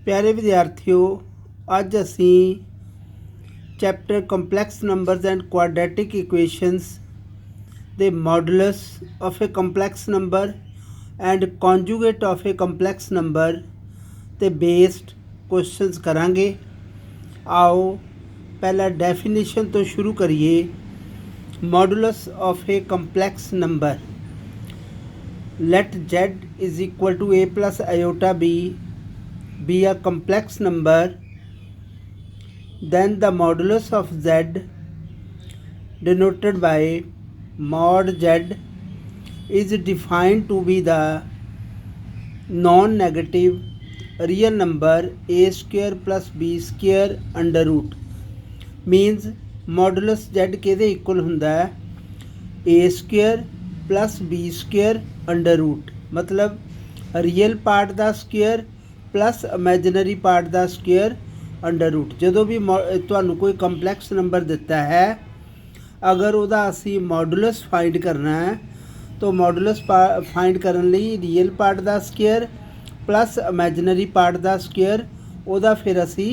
प्यारे विद्यार्थियों, अज असी chapter complex numbers and quadratic equations दे modulus of a complex number and conjugate of a complex number ते बेस्ड क्वेश्चनस करांगे। आओ पहला डेफिनेशन तो शुरू करिए। Modulus of a complex number, let z is equal to a plus iota b be a complex number, then the modulus of z denoted by mod z is defined to be the non-negative real number a square plus b square under root। means modulus z किहदे equal हुंदा है a square plus b square under root, मतलब real part का square plus imaginary का square under root. जो भी तुहानू कोई कंपलैक्स नंबर दिता है, अगर वह असी मॉडुलस फाइंड करना है तो मॉडुलस फाइंड करने लई रियल पार्ट का स्क्वेयर प्लस इमेजिनरी पार्ट का स्क्वेयर वह फिर असी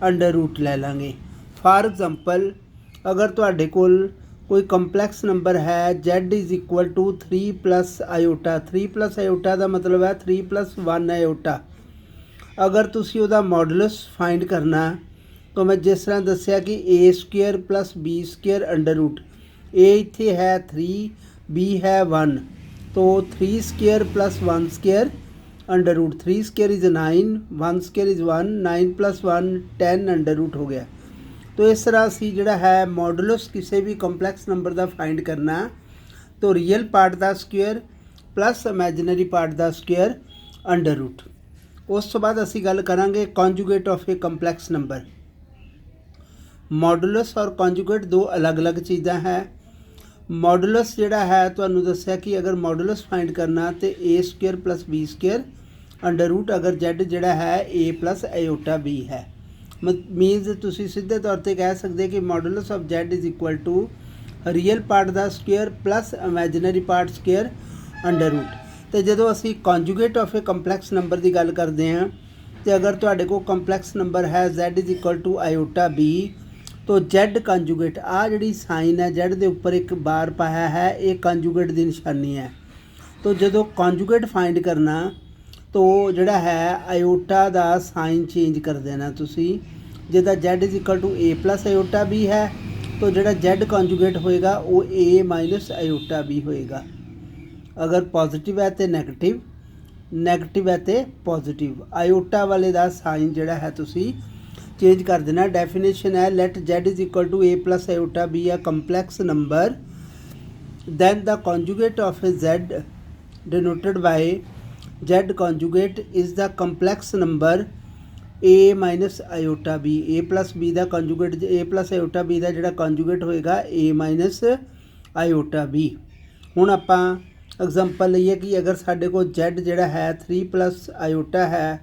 अंडर रूट ले लांगे। फॉर एग्जांपल, अगर तुहाडे कोल कोई कंपलैक्स नंबर है z is equal to 3 plus iota, 3 plus iota का मतलब है 3 प्लस 1 आयोटा। अगर तुसी उहदा मॉडुलस फाइंड करना तो मैं जिस तरह दसिया कि a square plus b square under root, a इत्थे है 3, बी है 1, तो 3 square plus 1 square under root, 3 square is 9, 1 square is 1, 9 plus 1 10 under root हो गया। तो इस तरह असी जिहड़ा है मॉडुलस किसी भी कंपलैक्स नंबर का फाइंड करना तो रियल पार्ट का स्क्वेयर प्लस इमेजिनरी पार्ट का स्क्वेयर अंडर रूट। उस तो बाद असी गल करांगे conjugate of a complex number. Modulus और कॉन्जुगेट दो अलग अलग चीज़ां है। मॉडुलस जिहड़ा है तुहानू दस्सिया कि अगर मॉडुलस फाइंड करना तो a square plus b square under root, अगर जेड जिहड़ा है ए प्लस आयोटा बी है। मीनस तुसी सीधे तौर पर कह सकते कि modulus of z is equal to real part का square plus imaginary part square under root. तो जो असी conjugate of a complex number की गल करते हैं तो अगर तुहाडे को कंपलैक्स नंबर है z is equal to iota b, तो z कॉन्जुगेट आ जी साइन है z के उपर एक बार पाया है, ये कॉन्जुगेट की निशानी है। तो जो कॉन्जुगेट फाइंड करना तो जोड़ा है आयोटा का साइन चेंज कर देना तुसी। जिदा z is equal to a plus iota B है तो जोड़ा z कॉन्जुगेट होएगा वो a माइनस आयोटा बी होएगा। अगर पॉजिटिव है तो नैगेटिव, नैगेटिव है तो पॉजिटिव। आयोटा वाले का साइन जोड़ा है तुसी चेंज कर देना। डेफिनेशन है let z is equal to a plus iota b a complex number, then the conjugate of a z denoted by z conjugate is the complex number a minus iota b. a plus b का conjugate, a plus iota B का जोड़ा conjugate होएगा a minus iota B. हुण आपां example लीए कि अगर साढ़े को z जोड़ा है 3 प्लस आयोटा है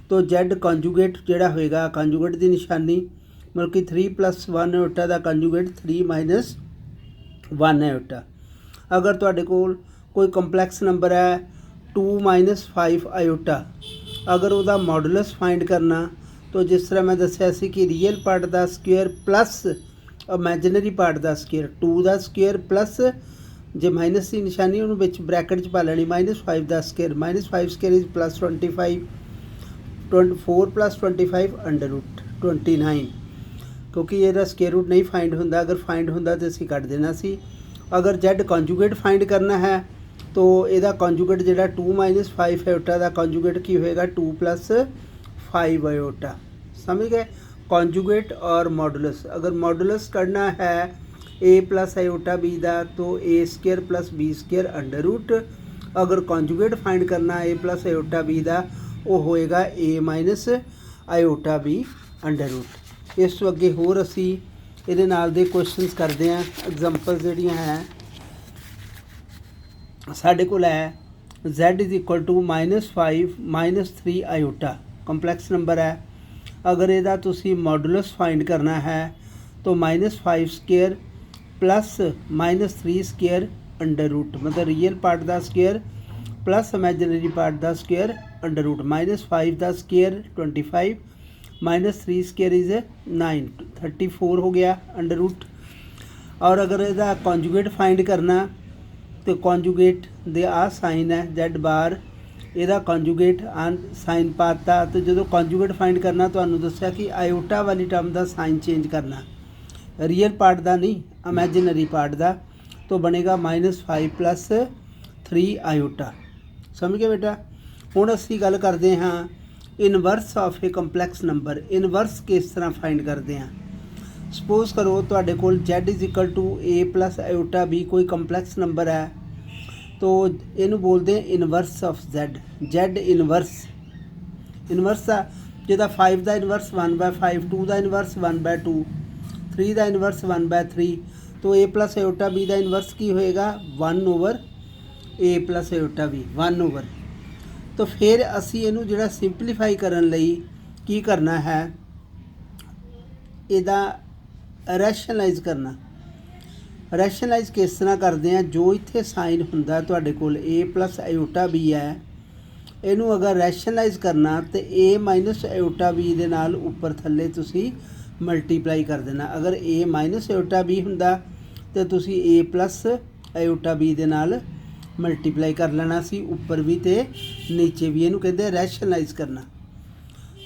तो z कॉन्जुगेट जोड़ा होएगा कॉन्जुगेट की निशानी, मतलब कि 3 प्लस 1 आयोटा का कॉन्जुगेट 3 माइनस 1 आयोटा। अगर तुहाडे कोल कोई कंपलैक्स नंबर है 2 माइनस 5 आयोटा, अगर वह मॉडुलस फाइंड करना तो जिस तरह मैं दसिया सी कि रियल पार्ट का स्क्वेयर प्लस इमेजिनरी पार्ट का स्क्वेयर, 2 का स्क्वेयर प्लस जो माइनस की निशानी उन्होंने बिच ब्रैकेट च पा लैनी माइनस 5 का square, minus 5 square is plus 25, 24 plus 25 under root 29, क्योंकि ये स्केयर रूट नहीं फाइंड होंदा, अगर फाइंड होंदा तो असी कट देना सी। अगर जेड कॉन्जुगेट फाइंड करना है तो यदा कॉन्जुगेट जोड़ा 2 माइनस 5 आयोटा का कॉन्जुगेट की होएगा 2 प्लस 5 आयोटा। समझ गए कॉन्जुगेट और मॉडुलस। अगर मॉडुलस करना है a प्लस आयोटा बी का तो a square plus B square under root, अगर कॉन्जुगेट फाइंड करना a प्लस आयोटा बी का वो होएगा a minus iota B under root. इस तो अगे होर असी ये नाल दे क्वेश्चनस करते हैं। एग्जाम्पल जिहड़ियां है साढ़े कोल है z is equal to -5 -3 iota complex number है। अगर इहदा तुसी मॉडुलस फाइंड करना है तो -5 square plus -3 square under root, मतलब रियल पार्ट का स्केयर प्लस इमेजिनरी पार्ट का स्केयर अंडर रूट -5 का स्केयर 25 -3 स्केयर इज़ 9 34 हो गया अंडर रूट। और अगर इसका कॉन्जुगेट फाइंड करना तो कॉन्जुगेट दे आ साइन है Z बार, ਇਹਦਾ कॉन्जुगेट साइन पाता। तो जो कॉन्जुगेट फाइंड करना तो दस्या कि आयोटा वाली टर्म का साइन चेंज करना, रियल पार्ट का नहीं, इमेजिनरी पार्ट का। तो बनेगा -5 + 3 आयोटा। समझ गए बेटा। हुण असीं गल करते हाँ inverse of a complex number. Inverse किस तरह फाइंड करते हैं। सपोज करो तुहाडे कोल Z = A + आयोटा B कोई कंपलैक्स नंबर है, तो इनू बोलते हैं inverse of Z inverse. Inverse का जिदा 5 का इनवर्स 1/5, 2 का इनवर्स 1/2, 3 का इनवर्स 1/3। तो A + आयोटा B का इनवर्स की होएगा 1/A + आयोटा B 1/। तो फिर असी इनू जिहड़ा सिंपलीफाई करन लई की करना है, इहदा रैशनलाइज करना। रैशनलाइज किस तरह करते हैं, जो इत्थे साइन हुंदा तुहाडे कोल A + आयोटा B है, इनू अगर रैशनलाइज करना तो A - आयोटा B दे नाल उपर थल्ले तुसी मल्टीप्लाई कर देना। अगर A - आयोटा B हुंदा तो तुसी A + आयोटा B दे नाल मल्टीप्लाई कर लेना सी, उपर भी तो नीचे भी। इनू कहते रैशनलाइज करना।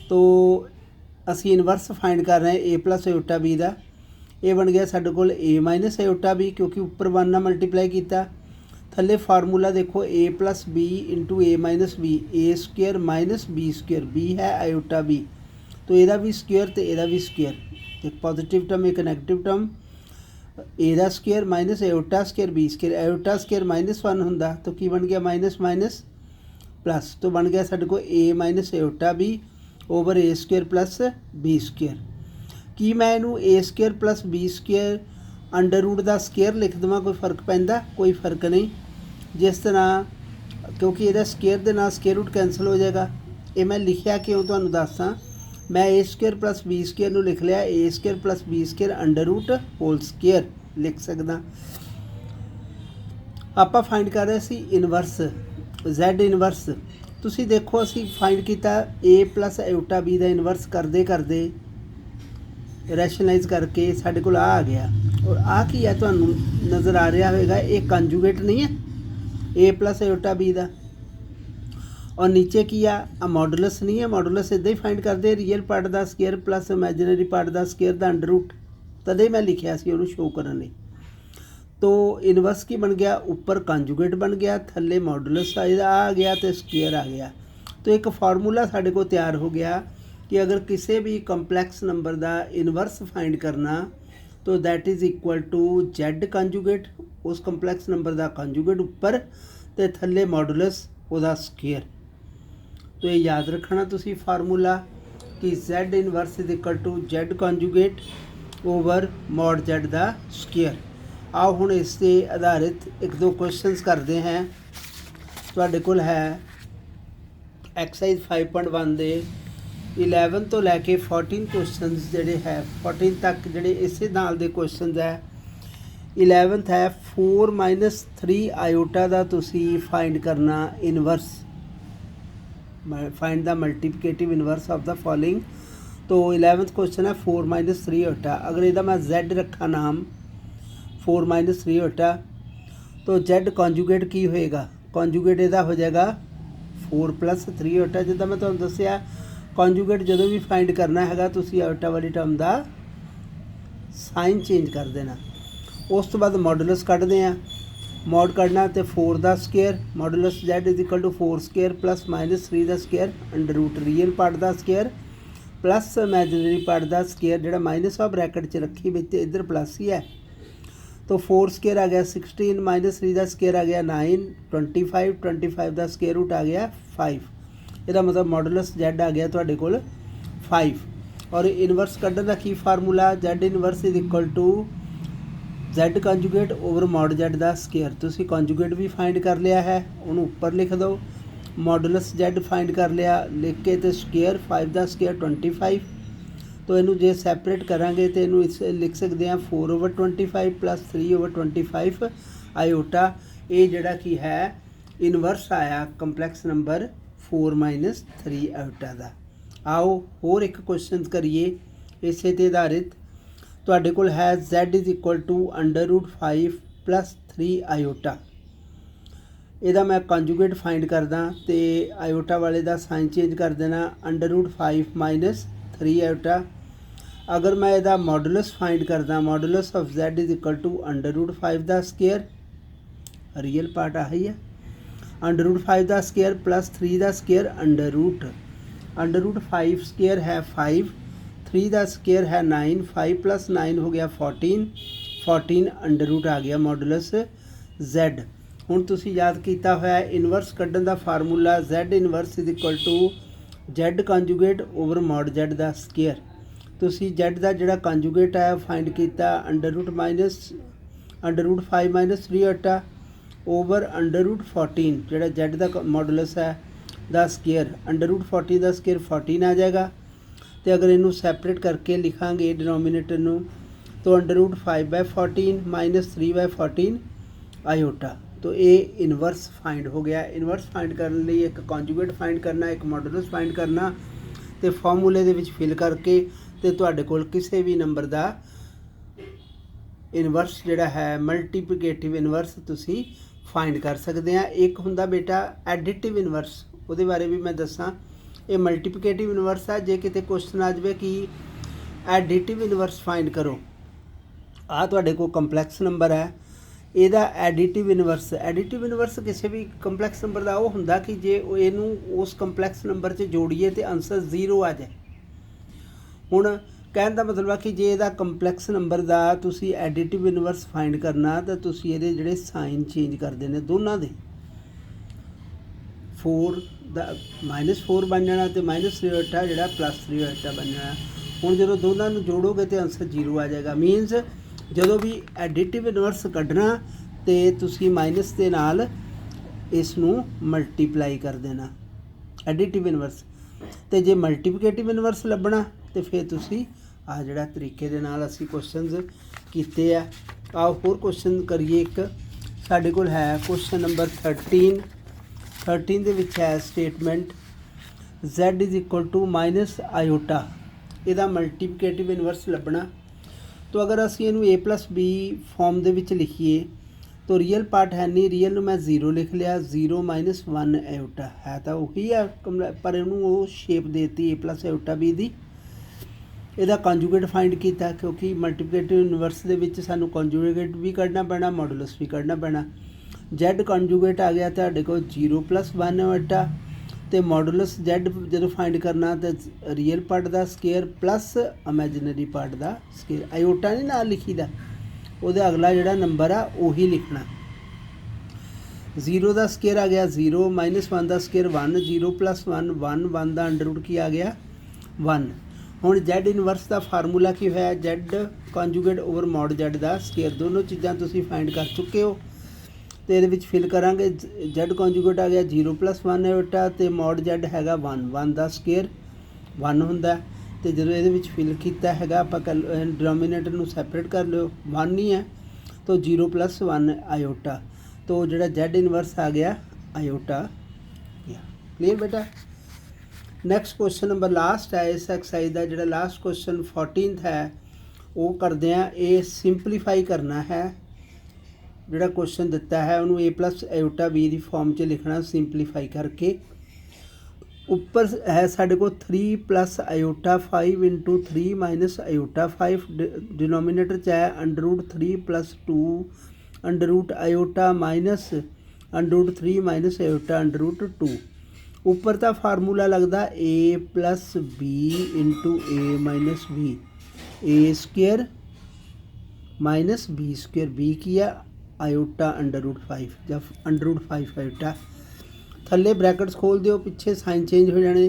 तो असी इनवर्स फाइंड कर रहे हैं A + आयोटा B का। ये बन गया साढ़े कोल A - आयोटा B, क्योंकि उपर 1 नाल मल्टीप्लाई किया। थले फार्मूला देखो A + B × A - B, A² - B²। B है आयोटा B, तो यदा भी स्क्वेयर तो यदा भी स्क्वेयर, एक पॉजिटिव टर्म एक नैगेटिव टर्म। A का स्क्वेयर - आयोटा² B²। आयोटा² -1 हुंदा तो की बन गया माइनस प्लस। तो बन गया साढ़े को A - iota B / A² + B²। कि मैं इनू A² + B² अंडर रूट का स्केयर लिख देवां, कोई फर्क पैंदा? कोई फर्क नहीं। जिस तरह क्योंकि ये स्केयर के नाल स्केयर रूट कैंसल हो जाएगा। ये मैं लिखिया क्यों तुहानूं दस्सां। मैं A² + B² नूं लिख लिया A² + B² under root whole square लिख सकदा। आपां फाइंड कर रहे सी इनवर्स Z इनवर्स। तुसीं देखो असीं फाइंड किया A + आयोटा B का इनवर्स करते करते रैशनलाइज करके साढ़े कोल आ गया। और आ की है तुहानूं नज़र आ रहा होगा, ये कंजूगेट नहीं है A + आयोटा B का। और नीचे की आ मॉडुलस नहीं है, मॉडुलस इदा ही फाइंड करते रियल पार्ट का स्केयर + इमेजिनरी पार्ट का स्केयर का अंडर रूट। तदे मैं लिखिया सी उहनूं शो करन लई। तो इनवर्स की बन गया, ऊपर कंजूगेट बन गया, थल्ले मॉडुलस आ गया तो स्केयर आ गया। तो एक फार्मूला साढ़े को तैयार हो गया कि अगर किसी भी कंपलैक्स नंबर का इनवर्स फाइंड करना तो that is equal to Z conjugate, उस कंपलैक्स नंबर का कंजूगेट उपर तो थल्ले मॉडुलस उहदा स्केयर। तो ये याद रखना तुसी फार्मूला कि Z inverse is equal to Z conjugate / mod Z का स्केयर। आओ हुण इस ते आधारित 1-2 क्वेश्चनस करते हैं। तुहाडे कोल है एक्सरसाइज 5.1 दे 11 तो लैके 14 क्वेश्चनस जिहड़े है 14 तक जिहड़े इसे नाल दे क्वेश्चनस है। 11th है 4 - 3 आयोटा का तुसी फाइंड करना inverse, find the multiplicative inverse of the following. तो 11th क्वेश्चन है 4 - 3 आयोटा। अगर इहदा मैं Z रखा नाम 4 - 3 आयोटा तो Z कॉन्जूगेट की होएगा, कॉन्जूगेट इहदा हो जाएगा 4 + 3 आयोटा। जिद्दां मैं तुहानूं दस्सिया कॉन्जूगेट जो भी फाइंड करना है तुसी आयोटा वाली टर्म का साइन चेंज कर देना। उस तो बाद मॉडुलस कढ़ते हैं, मॉड कढ़ना तो 4 का square modulus Z is equal to 4 square + -3 का square under root real part का स्केयर प्लस इमेजिनरी पार्ट का स्केयर, जिहड़ा माइनस आ ब्रैकेट च रखी बिच इधर प्लस ही है। तो 4 स्केयर आ गया 16 -3 का स्केयर आ गया 9 25 का स्केयर रूट आ गया 5। ਇਹਦਾ मतलब मॉडुलस Z आ गया तुहाडे कोल 5। और इनवर्स कढ़न का की formula Z inverse is equal to Z conjugate / mod Z का स्केयर। तुसी कंजूगेट भी फाइंड कर लिया है, उन्होंने ऊपर लिख दो। मॉडुलस Z फाइंड कर लिया, लिख के तो स्केयर 5 का स्केयर 25। तो इनू जे सैपरेट करांगे तो इनू इस लिख सकते हैं 4/25 + 3/25 आयोटा। ये जिहड़ा की है इनवर्स आया कंपलैक्स नंबर 4 ਮਾਈਨਸ 3 ਆਇਓਟਾ ਦਾ। आओ होर एक क्वेश्चन करिए इसे ते आधारित। तुहाडे कोल है z is equal to √5 + 3 iota. ਇਹਦਾ मैं कंजुगेट फाइंड करदा तो आयोटा वाले का साइन चेंज कर देना √5 माइनस 3 आयोटा। अगर मैं ਇਹਦਾ मॉडुलस फाइंड करदा, modulus of z is equal to √5 का स्केयर, रियल पार्ट आही है, √5 का स्केयर प्लस 3 का स्केयर √5 स्केयर है 5, 3 का स्केयर है 9, 5 + 9 हो गया 14 √, आ गया मॉडुलस z। हुण तुसीं याद किया होया इनवर्स कड्ढण दा formula z inverse is equal to z conjugate over mod z का स्केयर। तुसीं z का जिहड़ा कंजुगेट है फाइंड किया √5 माइनस 3 आयोटा ओवर √14 जिहड़ा z का मॉडुलस है ਦਾ स्केयर √14 ਦਾ स्केयर 14 आ जाएगा। तो अगर इनू सैपरेट करके लिखांगे डिनोमीनेटर नू तो √5/14 माइनस 3/14 आयोटा। तो ये इनवर्स फाइंड हो गया। इनवर्स फाइंड करने लिए एक कॉन्जुगेट फाइंड करना, एक मॉडुलस फाइंड करना, तो फॉर्मूले दे विच फिल करके तो तुहाडे कोल किसी भी नंबर का इनवर्स जिहड़ा है मल्टीप्लिकेटिव इनवर्स तुसी फाइंड कर सकते हैं। एक हुंदा बेटा एडिटिव इनवर्स, ਉਹਦੇ ਬਾਰੇ ਵੀ मैं दसा। ये मल्टीप्लिकेटिव इनवर्स है। जे किते क्वेश्चन आ जाए कि एडिटिव इनवर्स फाइंड करो, आ तुहाडे कोल कंपलैक्स नंबर है, ਇਹਦਾ एडिटिव इनवर्स किसी भी कंपलैक्स नंबर का वो हुंदा कि जे इनू उस कंपलैक्स नंबर 'ਚ जोड़िए तो आंसर 0 आ जाए। हुण कहण दा मतलब है कि जे ਇਹਦਾ कंपलैक्स नंबर का तुसी एडिटिव इनवर्स फाइंड करना तो तुसी ਇਹਦੇ ਜਿਹੜੇ साइन चेंज करते हैं दोनों के, 4 ਦਾ -4 बन जाना तो -3 आयोटा जिहड़ा +3 आयोटा बन जाना। हुण जदों दोनों नूं जोड़ोगे तो आंसर 0 आ जाएगा। मीनस जदों भी एडिटिव इनवर्स कढ़ना तो तुसी माइनस के नाल इस नूं मल्टीप्लाई कर देना एडिटिव इनवर्स। तो जे मल्टीप्लिकेटिव इनवर्स लभना तो फिर तुसी आ जिहड़ा तरीके दे नाल असीं क्वेश्चनस कीते आ। आओ होर क्वेश्चन करिए। एक साडे कोल है क्वेश्चन नंबर 13 ਦੇ ਵਿੱਚ है statement z is equal to minus iota. ਇਹਦਾ मल्टीप्लिकेटिव इनवर्स लभना। तो अगर असीं ਇਹਨੂੰ a + b फॉर्म ਦੇ ਵਿੱਚ लिखिए तो रियल पार्ट है नहीं, रियल में 0 लिख लिया, 0 - 1 आयोटा है तो वही है, पर इन्हों वो शेप देती a + आयोटा b दी। ਇਹਦਾ ਕੰਜੂਗੇਟ फाइंड किया क्योंकि मल्टीप्लिकेटिव इनवर्स ਦੇ ਵਿੱਚ ਸਾਨੂੰ ਕੰਜੂਗੇਟ भी कढ़ना पैना, मॉडुलस भी कढ़ना पैना। Z कंजूगेट आ गया तो को 0 + 1 आयोटा। तो मॉडुलस Z जो फाइंड करना तो रियल पार्ट का स्केयर प्लस इमेजिनरी पार्ट का स्केयर। आयोटा नहीं नाल लिखी दा, वो अगला जोड़ा नंबर आ उही लिखना। 0 का स्केयर आ गया 0, -1 का स्केयर 1, 0 + 1 1, 1 का √ की आ गया 1। हुण Z इनवर्स का फार्मूला की होया Z conjugate over mod Z का स्केयर। दोनों चीज़ां तुसीं फाइंड कर चुके हो। तो ये फिल करांगे Z कंजूगेट आ गया 0 + 1 आयोटा तो मॉड Z हैगा 1, 1 का स्केयर 1 हुंदा। तो जो ये फिल किया है आप डिनोमीनेटर नूं सैपरेट कर लो, 1 ही है तो 0 + 1 आयोटा। तो जो Z इनवर्स आ गया आयोटा। क्लीयर बेटा। नैक्सट क्वेश्चन नंबर लास्ट है इस एक्सरसाइज का, जो लास्ट क्वेश्चन 14th है वो करते हैं। ये सिंपलीफाई करना है, जोड़ा क्वेश्चन दिता है उन्होंने a + आयोटा b की फॉर्म च लिखना सिंपलीफाई करके। उपर है साढ़े को 3 + आयोटा 5 × 3 - आयोटा 5। डिनोमीनेटर च है √3 + 2 √ आयोटा माइनस √3 - आयोटा √2। उपर का फार्मूला लगता a + b × a - b, a² - b²। b की है आयोटा √5 जब √5 आयोटा। थले ब्रैकेट्स खोल दियो, पिछे साइन चेंज हो जाने।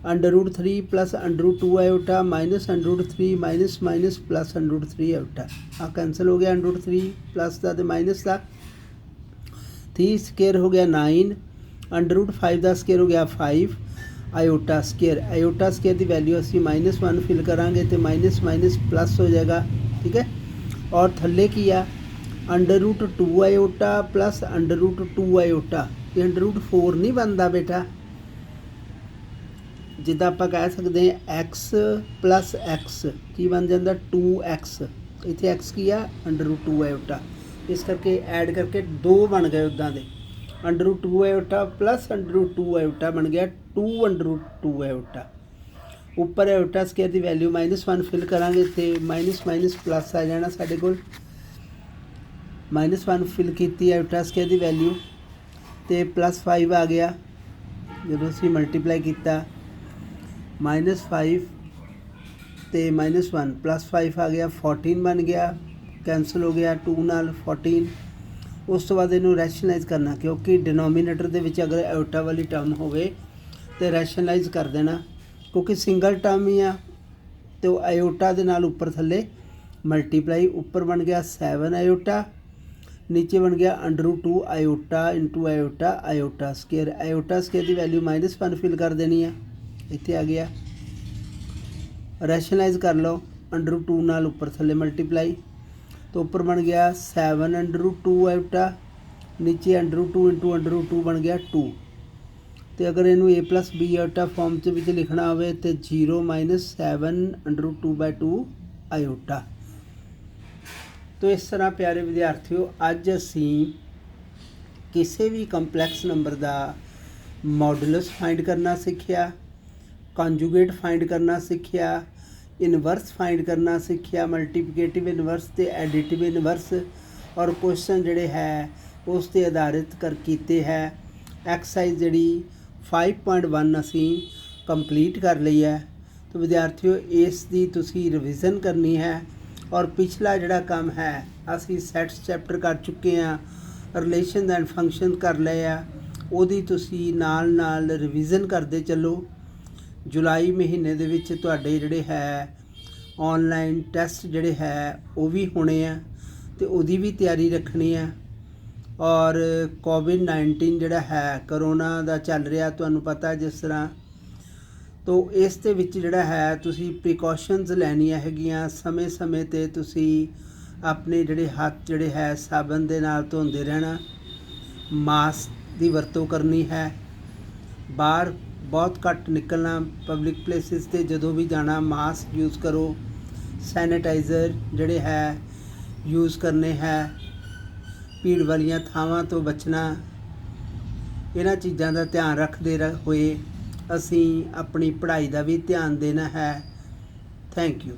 √3 + √2 iota minus √3 minus plus √3 iota. आ कैंसल हो गया, √3 प्लस का तो माइनस का। 3 स्केयर हो गया 9, √5 का स्केयर हो गया 5 आयोटा स्केयर। आयोटा स्केयर की वैल्यू असी -1 फिल करांगे तो माइनस प्लस हो जाएगा। ठीक है। और थले की आ √2 आयोटा प्लस √2 आयोटा। ये √4 नहीं बनता बेटा, ਜਿੱਦਾਂ ਆਪਾਂ ਕਹਿ ਸਕਦੇ ਹਾਂ x ਪਲੱਸ x ਕੀ ਬਣ ਜਾਂਦਾ 2x, ਇੱਥੇ x ਕੀ ਆ √2 ਆਇਓਟਾ, ਇਸ ਕਰਕੇ ਐਡ ਕਰਕੇ 2 ਬਣ ਗਏ ਉੱਦਾਂ ਦੇ। √2 ਆਇਓਟਾ ਪਲੱਸ √2 ਆਇਓਟਾ ਬਣ ਗਿਆ 2 ਆਇਓਟਾ। ਉੱਪਰ ਆਇਓਟਾ ਸਕੇਅਰ ਦੀ ਵੈਲਿਊ -1 ਫਿਲ ਕਰਾਂਗੇ ਤੇ ਮਾਈਨਸ ਮਾਈਨਸ ਪਲੱਸ ਆ ਜਾਣਾ ਸਾਡੇ ਕੋਲ। -1 ਫਿਲ ਕੀਤੀ ਆਇਓਟਾ ਸਕੇਅਰ ਦੀ ਵੈਲਿਊ ਤੇ +5 ਆ ਗਿਆ ਜਦੋਂ ਅਸੀਂ ਮਲਟੀਪਲਾਈ ਕੀਤਾ। -5 ਤੇ -1 +5 ਆ ਗਿਆ 14 ਬਣ ਗਿਆ, ਕੈਂਸਲ ਹੋ ਗਿਆ 2 ਨਾਲ 14। ਉਸ ਤੋਂ ਬਾਅਦ ਇਹਨੂੰ ਰੈਸ਼ਨਲਾਈਜ਼ ਕਰਨਾ, ਕਿਉਂਕਿ ਡਿਨੋਮੀਨੇਟਰ ਦੇ ਵਿੱਚ ਅਗਰ ਆਇਓਟਾ ਵਾਲੀ ਟਰਮ ਹੋਵੇ ਤੇ ਰੈਸ਼ਨਲਾਈਜ਼ ਕਰ ਦੇਣਾ, ਕਿਉਂਕਿ ਸਿੰਗਲ ਟਰਮ ਹੀ ਆ ਤੇ ਉਹ ਆਇਓਟਾ ਦੇ ਨਾਲ ਉੱਪਰ ਥੱਲੇ ਮਲਟੀਪਲਾਈ। ਉੱਪਰ ਬਣ ਗਿਆ 7 ਆਇਓਟਾ, ਨੀਚੇ ਬਣ ਗਿਆ √2 ਆਇਓਟਾ ਇੰਟੂ ਆਇਓਟਾ ਸਕੇਅਰ। ਆਇਓਟਾ ਸਕੇਅਰ ਦੀ ਵੈਲਿਊ -1 ਫਿਲ ਕਰ ਦੇਣੀ ਆ, ਇੱਥੇ ਆ ਗਿਆ। ਰੈਸ਼ਨਲਾਈਜ਼ ਕਰ ਲਓ, √2 ਨਾਲ ਉੱਪਰ ਥੱਲੇ ਮਲਟੀਪਲਾਈ, तो ऊपर बन गया 7 √2 आयोटा, नीचे √2 इंटू √2 बन गया 2। तो अगर इनू a+b आयोटा फॉर्म के लिखना हो तो 0 - 7 √2/2 आयोटा। तो इस तरह प्यारे विद्यार्थियों अज असी किसी भी कंपलैक्स नंबर का मॉडुलस फाइंड करना सीखिया, कॉन्जुगेट फाइंड करना सीखिया, इनवर्स फाइंड करना सीखिया, मल्टीप्लिकेटिव इनवर्स ते एडिटिव इनवर्स, और क्वेश्चन जिहड़े है उस ते आधारित कर कीते है। एक्सरसाइज जिहड़ी 5.1 असी कंप्लीट कर ली है। तो विद्यार्थियों इस दी तुसी रिविज़न करनी है, और पिछला जिहड़ा काम है असी सैट्स चैप्टर कर चुके हैं, रिलेशन एंड फंक्शन कर लए आ, उहदी तुसी नाल नाल रिविज़न करते चलो। जुलाई महीने दे विच तुहाडे जिहड़े है ऑनलाइन टैसट जिहड़े है वो भी होने हैं, तो उहदी भी तैयारी रखनी है। और कोविड-19 जिहड़ा है करोना दा चल रहा तुहानूं पता जिस तरह, तो इस दे विच जिहड़ा है तुसी प्रिकॉशनस लैनियां हैगियां, समय समय ते तुसी अपने जिहड़े हत्थ जिहड़े है साबन दे नाल धोंदे रहना, मास्क दी वरतों करनी है, बाहर बहुत घट निकलना, पब्लिक प्लेसिस ते जदों भी जाना मास्क यूज़ करो, सैनिटाइज़र जिहड़े है यूज़ करने है, भीड़ वालियां थावां तो बचना। इन्हां चीज़ां दा ध्यान रखदे होए असीं अपनी पढ़ाई दा भी ध्यान देना है। Thank you.